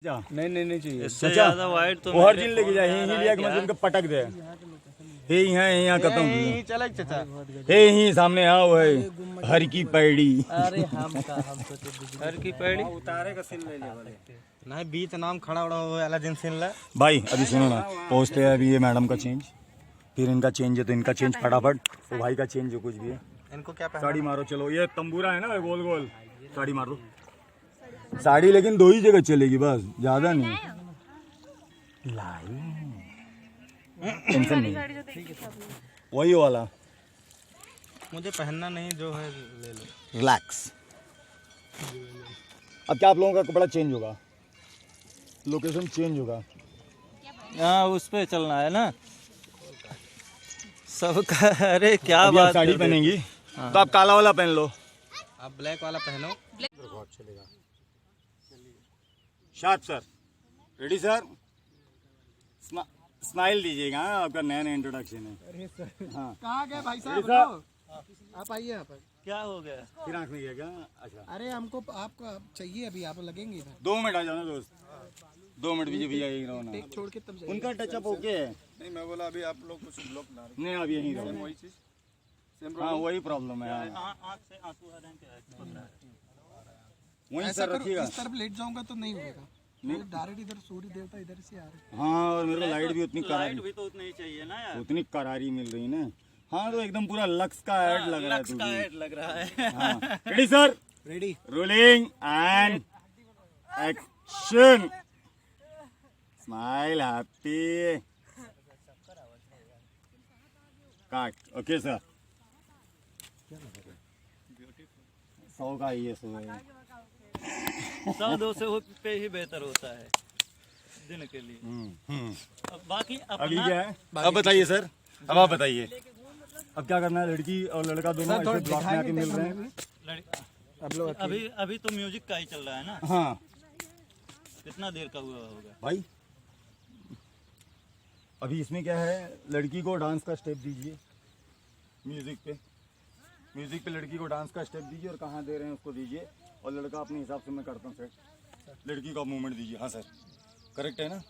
नहीं चाहिए। इससे ज्यादा वाइड तो वो हर चीज लेके जाए यहीं लिया कि मतलब उनका पटक दे। हे यहाँ खत्म हुई। चल चाचा हे यहीं सामने आओ है हर की पैड़ी। अरे हम हर की पैड़ी उतारे का सीन ले ले नहीं बीच नाम खड़ा उड़ा वाला दिन सीन ला भाई अभी सुनो ना, पोस्ट है अभी ये मैडम का चेंज, फिर इनका चेंज है तो इनका चेंज फटाफट, तो भाई का चेंज जो कुछ भी है। इनको क्या साड़ी मारो चलो, ये तंबूरा है ना गोल गोल, साड़ी मार दो। साड़ी लेकिन दो ही जगह चलेगी बस, ज्यादा नहीं। टेंशन नहीं, वही वाला मुझे पहनना नहीं, जो है ले लो। रिलैक्स। अब क्या आप लोगों का कपड़ा चेंज होगा, लोकेशन चेंज होगा। हाँ उस पे चलना है ना सबका। अरे क्या अभी आप बात साड़ी पहनेंगी तो आप काला वाला पहन लो, आप ब्लैक वाला पहनो। बहुत चलेगा। Sharp sir, ready sir, smile दीजिएगा। आपका नया नया इंट्रोडक्शन है। अरे सर हाँ कहाँ गए भाई साहब? आप आइए यहाँ पर। क्या हो गया? फिर आँख में गया क्या? अच्छा अरे हमको आपका चाहिए, अभी आप लगेंगे इधर। 2 मिनट आ जाओ ना दोस्त, 2 मिनट बीजे भैया यहीं रहो ना। छोड़ के तब उनका टचअप ओके है। नहीं मैं बोला अभी आप लोग कुछ ब्लॉक ना नहीं आप यहीं रहो। वही चीज सेम हाँ वही प्रॉब्लम है। आँख से आंसू आ रहे हैं। वहीं सर रखिएगा। इस तरफ लेट जाऊंगा तो नहीं होगा, डायरेक्ट इधर सूर्य देवता इधर से आ रहे। हाँ और मेरे को लाइट भी उतनी करारी, भी तो उतना ही चाहिए ना यार। उतनी करारी मिल रही ना। हाँ तो एकदम पूरा लक्स का ऐड लग रहा है। लक्स का ऐड लग रहा है। हाँ ready sir, ready, rolling and action. Smile happy काट। ओके सर, 100 का ही है 100 100-200 पे ही बेहतर होता है दिन के लिए। अब बाकी अभी क्या है? अब बताइए सर, अब आप बताइए अब क्या करना है? लड़की और लड़का दोनों ऐसे ब्लॉक में आके मिल रहे हैं। अभी तो म्यूजिक का ही चल रहा है ना। हाँ कितना देर का हुआ होगा भाई, अभी इसमें क्या है, लड़की को डांस का स्टेप दीजिए म्यूजिक पे लड़की को डांस का स्टेप दीजिए और कहाँ दे रहे हैं उसको दीजिए, और लड़का अपने हिसाब से मैं करता हूँ सेट। लड़की को आप मूवमेंट दीजिए। हाँ सर करेक्ट है ना?